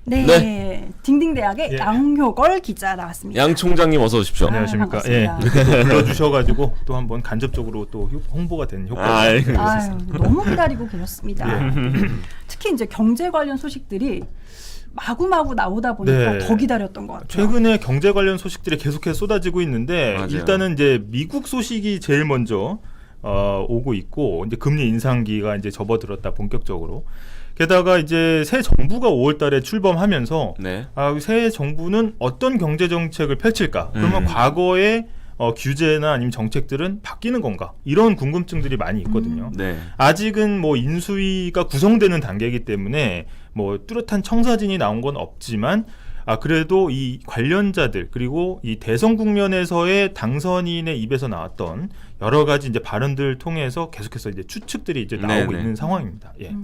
네. 딩딩대학의 예. 양효걸 기자 나왔습니다. 양 총장님 어서 오십시오. 안녕하십니까. 예, 반갑습니다. 이렇게 또 불러주셔가지고 또 한번 간접적으로 또 홍보가 된 효과가 아유, 아유, 너무 기다리고 계셨습니다. 예. 특히 이제 경제 관련 소식들이 마구마구 나오다 보니까 네. 더 기다렸던 것 같아요. 최근에 경제 관련 소식들이 계속해서 쏟아지고 있는데 맞아요. 일단은 이제 미국 소식이 제일 먼저 오고 있고 이제 금리 인상기가 이제 접어들었다 본격적으로. 게다가 이제 새 정부가 5월달에 출범하면서 네. 새 정부는 어떤 경제 정책을 펼칠까? 그러면 과거의 규제나 아니면 정책들은 바뀌는 건가? 이런 궁금증들이 많이 있거든요. 네. 아직은 뭐 인수위가 구성되는 단계이기 때문에 뭐 뚜렷한 청사진이 나온 건 없지만 그래도 이 관련자들 그리고 이 대선 국면에서의 당선인의 입에서 나왔던 여러 가지 이제 발언들 통해서 계속해서 이제 추측들이 이제 나오고 네네. 있는 상황입니다. 예.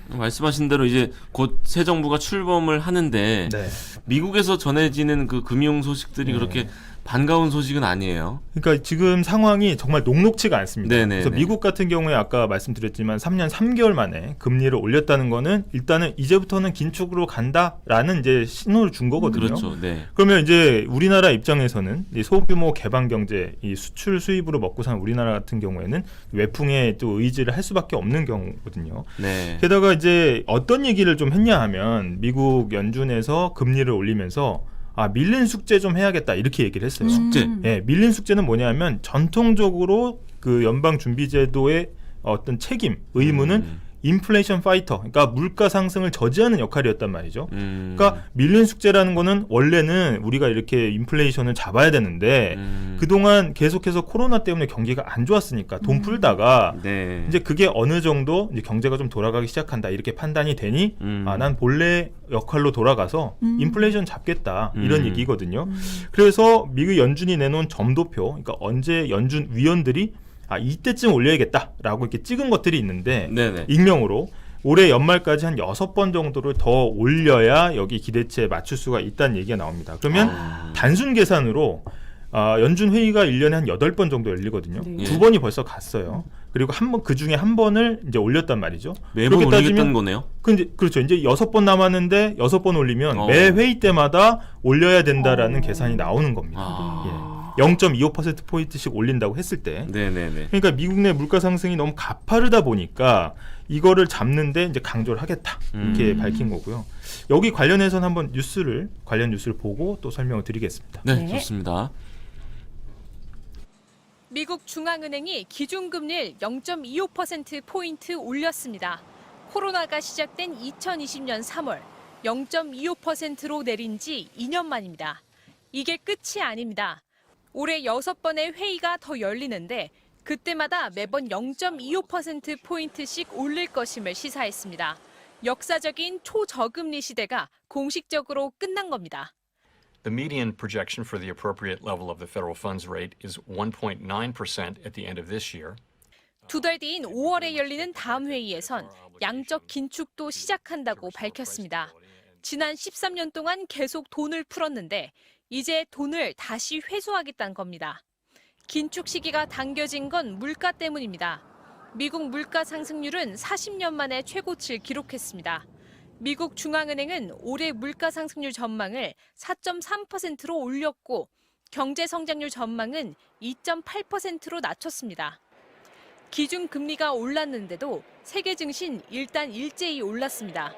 말씀하신 대로 이제 곧 새 정부가 출범을 하는데 네. 미국에서 전해지는 그 금융 소식들이 네. 그렇게 반가운 소식은 아니에요. 그러니까 지금 상황이 정말 녹록치가 않습니다. 네네네. 그래서 미국 같은 경우에 아까 말씀드렸지만 3년 3개월 만에 금리를 올렸다는 거는 일단은 이제부터는 긴축으로 간다라는 이제 신호를 준 거거든요. 그렇죠. 네. 그러면 이제 우리나라 입장에서는 이 소규모 개방 경제, 이 수출 수입으로 먹고 사는 우리나라 같은 경우에는 외풍에 또 의지를 할 수밖에 없는 경우거든요. 네. 게다가 이제 어떤 얘기를 좀 했냐 하면 미국 연준에서 금리를 올리면서 밀린 숙제 좀 해야겠다 이렇게 얘기를 했어요. 숙제. 예, 밀린 숙제는 뭐냐면 전통적으로 그 연방준비제도의 어떤 책임, 의무는 인플레이션 파이터, 그러니까 물가 상승을 저지하는 역할이었단 말이죠. 그러니까 밀린 숙제라는 거는 원래는 우리가 이렇게 인플레이션을 잡아야 되는데 그동안 계속해서 코로나 때문에 경기가 안 좋았으니까 돈 풀다가 네. 이제 그게 어느 정도 이제 경제가 좀 돌아가기 시작한다 이렇게 판단이 되니 난 본래 역할로 돌아가서 인플레이션 잡겠다 이런 얘기거든요. 그래서 미국 연준이 내놓은 점도표, 그러니까 언제 연준 위원들이 이때쯤 올려야겠다라고 이렇게 찍은 것들이 있는데 네네. 익명으로 올해 연말까지 한 6번 정도를 더 올려야 여기 기대치에 맞출 수가 있다는 얘기가 나옵니다. 그러면 단순 계산으로 연준 회의가 1년에 한 8번 정도 열리거든요. 네. 2번이 벌써 갔어요. 그리고 한 번 그 중에 한 번을 이제 올렸단 말이죠. 매번 그렇게 올리겠다는 따지면 거네요. 그렇죠. 이제 6번 남았는데 6번 올리면 매 회의 때마다 올려야 된다라는 계산이 나오는 겁니다. 아. 0.25%포인트씩 올린다고 했을 때. 네네네. 그러니까 미국 내 물가 상승이 너무 가파르다 보니까 이거를 잡는데 이제 강조를 하겠다 이렇게 밝힌 거고요. 여기 관련해서는 한번 관련 뉴스를 보고 또 설명을 드리겠습니다. 네, 네. 좋습니다. 미국 중앙은행이 기준금리를 0.25%포인트 올렸습니다. 코로나가 시작된 2020년 3월 0.25%로 내린 지 2년 만입니다. 이게 끝이 아닙니다. 올해 6번의 회의가 더 열리는데 그때마다 매번 0.25%포인트씩 올릴 것임을 시사했습니다. 역사적인 초저금리 시대가 공식적으로 끝난 겁니다. The median projection for the appropriate level of the federal funds rate is 1.9% at the end of this year. 2달 뒤인 5월에 열리는 다음 회의에선 양적 긴축도 시작한다고 밝혔습니다. 지난 13년 동안 계속 돈을 풀었는데 이제 돈을 다시 회수하겠다는 겁니다. 긴축 시기가 당겨진 건 물가 때문입니다. 미국 물가 상승률은 40년 만에 최고치를 기록했습니다. 미국 중앙은행은 올해 물가 상승률 전망을 4.3%로 올렸고 경제 성장률 전망은 2.8%로 낮췄습니다. 기준금리가 올랐는데도 세계 증시는 일단 일제히 올랐습니다.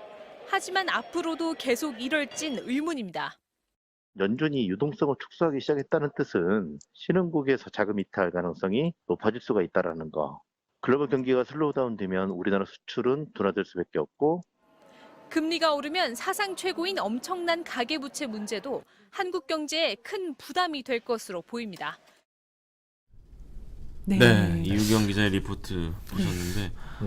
하지만 앞으로도 계속 이럴진 의문입니다. 연준이 유동성을 축소하기 시작했다는 뜻은 신흥국에서 자금 이탈 가능성이 높아질 수가 있다는 거. 글로벌 경기가 슬로우다운 되면 우리나라 수출은 둔화될 수밖에 없고 금리가 오르면 사상 최고인 엄청난 가계부채 문제도 한국 경제에 큰 부담이 될 것으로 보입니다. 네, 이유경 기자의 리포트 보셨는데